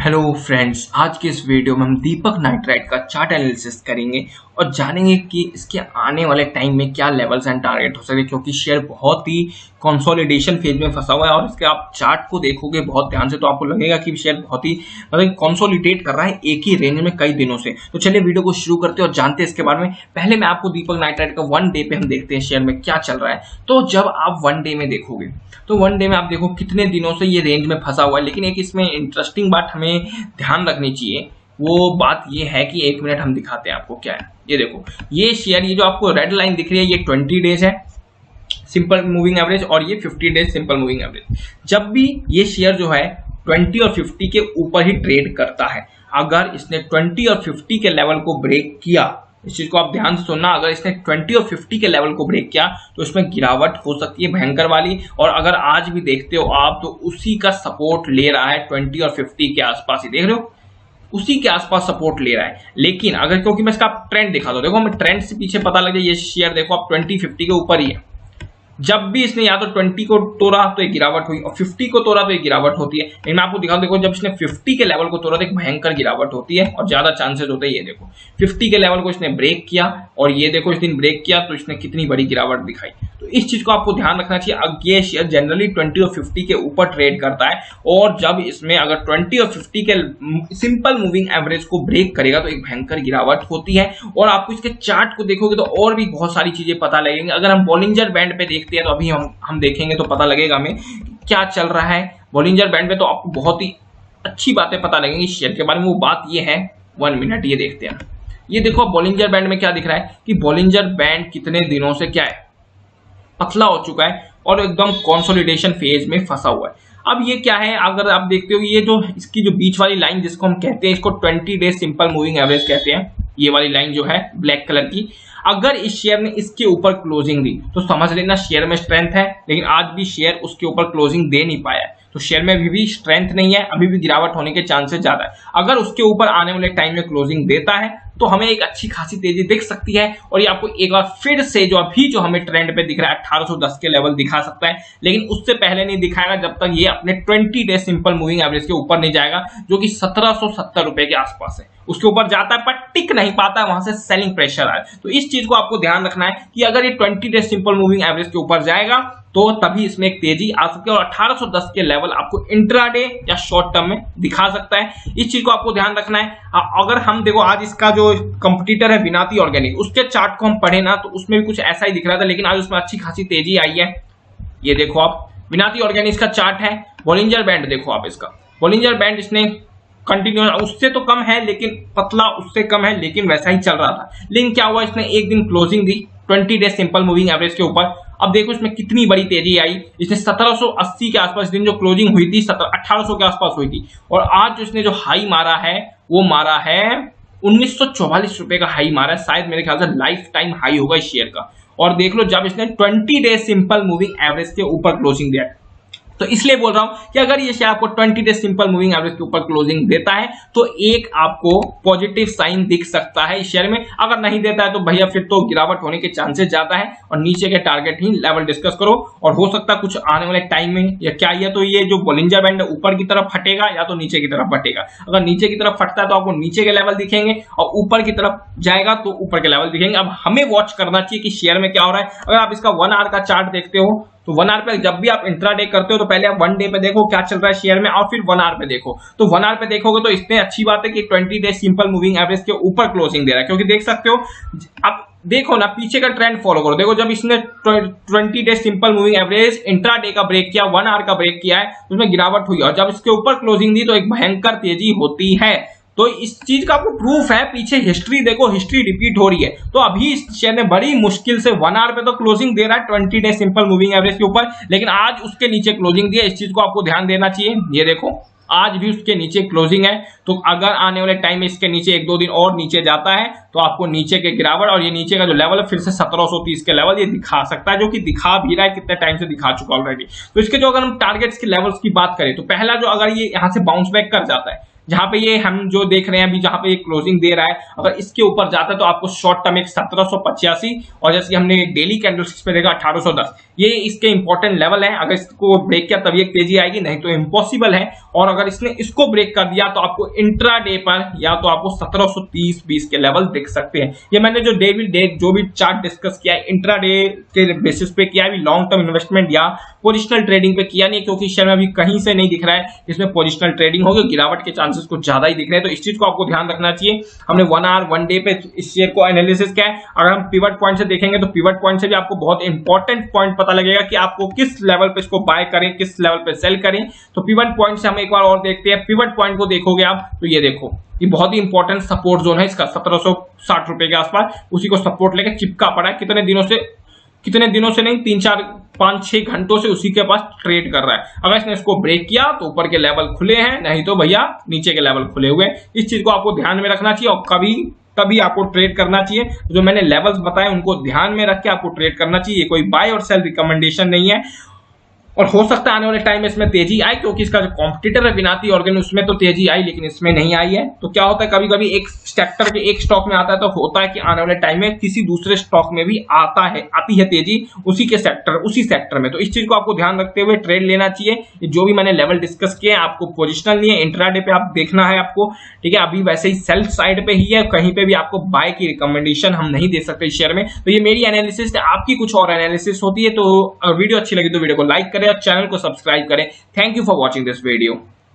Hello friends, आज के इस वीडियो में हम दीपक नाइट्राइट का चार्ट एनालिसिस करेंगे और जानेंगे कि इसके आने वाले टाइम में क्या लेवल्स एंड टारगेट हो सकते हैं, क्योंकि शेयर बहुत ही कंसोलिडेशन फेज में फंसा हुआ है। और इसके आप चार्ट को देखोगे बहुत ध्यान से तो आपको लगेगा कि शेयर बहुत ही कंसोलिडेट कर रहा है एक ही रेंज में कई दिनों से। तो चलिए वीडियो को शुरू करते हैं और जानते हैं इसके बारे में। पहले मैं आपको दीपक नाइट्राइट का वन डे पे हम देखते हैं शेयर में क्या चल रहा है। तो जब आप वन डे में देखोगे तो वन डे में आप देखो कितने दिनों से ये रेंज में फंसा हुआ है। लेकिन एक इसमें इंटरेस्टिंग बात हमें ध्यान रखनी चाहिए, वो बात ये है कि एक मिनट हम दिखाते हैं आपको क्या है। ये देखो, ये शेयर, ये जो आपको रेड लाइन दिख रही है, ये 20 डेज है सिंपल मूविंग एवरेज और ये 50 डेज सिंपल मूविंग एवरेज। जब भी ये शेयर जो है 20 और 50 के ऊपर ही ट्रेड करता है, अगर इसने 20 और 50 के लेवल को ब्रेक किया, इस चीज को आप ध्यान से सुनना, अगर इसने 20 और 50 के लेवल को ब्रेक किया तो इसमें गिरावट हो सकती है भयंकर वाली। और अगर आज भी देखते हो आप तो उसी का सपोर्ट ले रहा है 20 और 50 के आसपास ही, देख रहे हो, उसी के आसपास सपोर्ट ले रहा है। लेकिन अगर, क्योंकि मैं इसका ट्रेंड दिखा दो, देखो हमें ट्रेंड से पीछे पता लग जाए, ये शेयर देखो आप 20-50 के ऊपर ही है। जब भी इसने या तो 20 को तोड़ा तो एक गिरावट हुई और 50 को तोड़ा तो एक गिरावट होती है। लेकिन मैं आपको दिखाऊं, देखो जब इसने 50 के लेवल को तोड़ा तो एक भयंकर गिरावट होती है और ज्यादा चांसेस होते हैं। ये देखो 50 के लेवल को इसने ब्रेक किया और ये देखो इस दिन ब्रेक किया तो इसने कितनी बड़ी गिरावट दिखाई। तो इस चीज को आपको ध्यान रखना चाहिए। अब ये शेयर जनरली 20 और 50 के ऊपर ट्रेड करता है और जब इसमें अगर 20 और 50 के सिंपल मूविंग एवरेज को ब्रेक करेगा तो एक भयंकर गिरावट होती है। और आपको इसके चार्ट को देखोगे तो और भी बहुत सारी चीजें पता लगेंगी। अगर हम बॉलिंजर बैंड पे देखते हैं तो अभी हम देखेंगे तो पता लगेगा हमें क्या चल रहा है बॉलिंजर बैंड पे, तो आपको बहुत ही अच्छी बातें पता लगेंगी शेयर के बारे में। वो बात ये है, 1 मिनट ये देखते हैं। ये देखो बॉलिंजर बैंड में क्या दिख रहा है कि बॉलिंजर बैंड कितने दिनों से क्या है, पतला हो चुका है और एकदम कंसोलिडेशन फेज में फंसा हुआ है। अब ये क्या है, अगर आप देखते हो ये जो इसकी जो बीच वाली लाइन जिसको हम कहते हैं, इसको 20 डेज सिंपल मूविंग एवरेज कहते हैं, ये वाली लाइन जो है ब्लैक कलर की, अगर इस शेयर ने इसके ऊपर क्लोजिंग दी तो समझ लेना शेयर में स्ट्रेंथ है। लेकिन आज भी शेयर उसके ऊपर क्लोजिंग दे नहीं पाया है तो शेयर में अभी भी स्ट्रेंथ नहीं है, अभी भी गिरावट होने के चांसेस ज्यादा है। अगर उसके ऊपर आने वाले टाइम में क्लोजिंग देता है तो हमें एक अच्छी खासी तेजी दिख सकती है। और ये आपको एक बार फिर से जो अभी जो हमें ट्रेंड पे दिख रहा है 1810 के लेवल दिखा सकता है। लेकिन उससे पहले नहीं दिखाएगा जब तक ये अपने 20 डे सिंपल मूविंग एवरेज के ऊपर नहीं जाएगा, जो कि 1770 रुपए के आसपास है। उसके ऊपर जाता है पर टिक नहीं पाता है, वहां से सेलिंग प्रेशर आए। तो इस चीज को आपको ध्यान रखना है कि अगर ये 20 डे सिंपल मूविंग एवरेज के ऊपर जाएगा तो तभी इसमें एक तेजी आ सकती है और 1810 के लेवल आपको इंट्राडे या शॉर्ट टर्म में दिखा सकता है। इस चीज को आपको ध्यान रखना है। अगर हम देखो आज इसका जो कंपटीटर है विनाती ऑर्गेनिक, उसके चार्ट को हम पढ़े ना तो उसमें भी कुछ ऐसा ही दिख रहा था, लेकिन आज उसमें अच्छी खासी तेजी आई है। ये देखो आप विनाती ऑर्गेनिक का चार्ट है, बॉलिंजर बैंड देखो आप, इसका बॉलिंजर बैंड इसने कंटिन्यू, उससे तो कम है लेकिन पतला उससे कम है, लेकिन वैसा ही चल रहा था। लेकिन क्या हुआ, इसने एक दिन क्लोजिंग दी 20 डे सिंपल मूविंग एवरेज के ऊपर। अब देखो इसमें कितनी बड़ी तेजी आई, इसने 1780 के आसपास दिन जो क्लोजिंग हुई थी 1800 के आसपास हुई थी और आज जो इसने जो हाई मारा है वो मारा है 1944 रुपए का हाई मारा है। शायद मेरे ख्याल से लाइफ टाइम हाई होगा इस शेयर का। और देख लो जब इसने 20 डे सिंपल मूविंग एवरेज के ऊपर क्लोजिंग दिया, तो इसलिए बोल रहा हूं कि अगर ये शेयर आपको 20 डे सिंपल मूविंग एवरेज के ऊपर क्लोजिंग देता है तो एक आपको पॉजिटिव साइन दिख सकता है इस शेयर में। अगर नहीं देता है तो भैया फिर तो गिरावट होने के चांसेस ज्यादा है और नीचे के टारगेट ही लेवल डिस्कस करो। और हो सकता है कुछ आने वाले टाइम में या क्या, या तो ये जो बॉलिंजर बैंड ऊपर की तरफ फटेगा या तो नीचे की तरफ फटेगा। अगर नीचे की तरफ फटता है तो आपको नीचे के लेवल दिखेंगे और ऊपर की तरफ जाएगा तो ऊपर के लेवल दिखेंगे। अब हमें वॉच करना चाहिए कि शेयर में क्या हो रहा है। अगर आप इसका 1 आवर का चार्ट देखते हो तो 1 आवर पे जब भी आप इंट्राडे करते हो तो पहले आप 1 डे पे देखो क्या चल रहा है शेयर में और फिर 1 आवर पे देखो। तो 1 आवर पे देखोगे तो इसमें अच्छी बात है कि 20 डे सिंपल मूविंग एवरेज के ऊपर क्लोजिंग दे रहा है, क्योंकि देख सकते हो आप देखो ना पीछे का ट्रेंड फॉलो करो। देखो जब इसने 20 day simple moving average intraday का ब्रेक किया, 1 आवर का ब्रेक किया है, उसमें गिरावट हुई और जब इसके ऊपर क्लोजिंग दी तो एक भयंकर तेजी होती है। तो इस चीज का आपको प्रूफ है, पीछे हिस्ट्री देखो, हिस्ट्री रिपीट हो रही है। तो अभी इस शेयर ने बड़ी मुश्किल से 1 आवर पे तो क्लोजिंग दे रहा है 20 डे सिंपल मूविंग एवरेज के ऊपर, लेकिन आज उसके नीचे क्लोजिंग दी है। इस चीज को आपको ध्यान देना चाहिए। ये देखो आज भी उसके नीचे क्लोजिंग है, तो अगर आने वाले टाइम में इसके नीचे 1-2 दिन और नीचे जाता है तो आपको नीचे के गिरावट और ये नीचे का जो लेवल है फिर से 1730 के लेवल ये दिखा सकता है, जो कि दिखा भी रहा है, कितने टाइम से दिखा चुका ऑलरेडी। तो इसके जो अगर हम टारगेट्स के लेवल्स की बात करें तो पहला जो अगर ये यहां से बाउंस बैक कर जाता है, जहां पे ये हम जो देख रहे हैं अभी, जहां पे ये क्लोजिंग दे रहा है, अगर इसके ऊपर जाता है तो आपको शॉर्ट टर्म एक 1785 और जैसे हमने डेली कैंडलस्टिक्स पे देखा 1810, ये इसके इंपॉर्टेंट लेवल है। अगर इसको ब्रेक किया तभी एक तेजी आएगी, नहीं तो इम्पॉसिबल है। और अगर इसने इसको ब्रेक कर दिया तो आपको इंट्राडे पर या तो आपको 1730-20 के लेवल दिख सकते हैं। ये मैंने जो डे जो भी चार्ट डिस्कस किया है इंट्राडे के बेसिस पे किया है, लॉन्ग टर्म इन्वेस्टमेंट या पोजिशनल ट्रेडिंग पे किया नहीं, क्योंकि शेयर में अभी कहीं से नहीं दिख रहा है इसमें पोजिशनल ट्रेडिंग होगी, गिरावट के चांसेस कुछ ज्यादा ही दिख रहे हैं। तो इस चीज को आपको ध्यान रखना चाहिए। हमने 1 आवर 1 डे पे इस शेयर को एनालिसिस किया है। अगर हम पिवट पॉइंट से देखेंगे तो पिवट पॉइंट से भी आपको बहुत इंपॉर्टेंट पॉइंट पता लगेगा कि आपको किस लेवल पे इसको बाय करें, किस लेवल पे सेल करें। तो पिवट पॉइंट से हम एक बार और देखते हैं। पिवट पॉइंट को देखोगे आप तो ये देखो, ये बहुत ही इंपॉर्टेंट सपोर्ट जोन है इसका, 1760 रुपए के आसपास उसी को सपोर्ट लेकर चिपका पड़ा है। कितने दिनों से नहीं, 3-4-5-6 घंटों से उसी के पास ट्रेड कर रहा है। अगर इसने इसको ब्रेक किया तो ऊपर के लेवल खुले हैं, नहीं तो भैया नीचे के लेवल खुले हुए हैं। इस चीज को आपको ध्यान में रखना चाहिए और तभी आपको ट्रेड करना चाहिए। जो मैंने लेवल्स बताए उनको ध्यान में रख के आपको ट्रेड करना चाहिए। कोई बाय और सेल रिकमेंडेशन नहीं है। और हो सकता है आने वाले टाइम में इसमें तेजी आई, क्योंकि इसका जो कॉम्पिटिटर है विनाती ऑर्गेन उसमें तो तेजी आई लेकिन इसमें नहीं आई है। तो क्या होता है, कभी कभी एक सेक्टर के एक स्टॉक में आता है तो होता है कि आने वाले टाइम में किसी दूसरे स्टॉक में भी आती है तेजी उसी सेक्टर में। तो इस चीज को आपको ध्यान रखते हुए ट्रेड लेना चाहिए। जो भी मैंने लेवल डिस्कस किए आपको पोजिशनल नहीं है, इंट्राडे पे आप देखना है आपको, ठीक है। अभी वैसे ही सेल साइड पे ही है, कहीं पे भी आपको बाय की रिकमेंडेशन हम नहीं दे सकते इस शेयर में। तो ये मेरी एनालिसिस है, आपकी कुछ और एनालिसिस होती है। तो वीडियो अच्छी लगी तो वीडियो को लाइक करें और चैनल को सब्सक्राइब करें। Thank you for watching this video.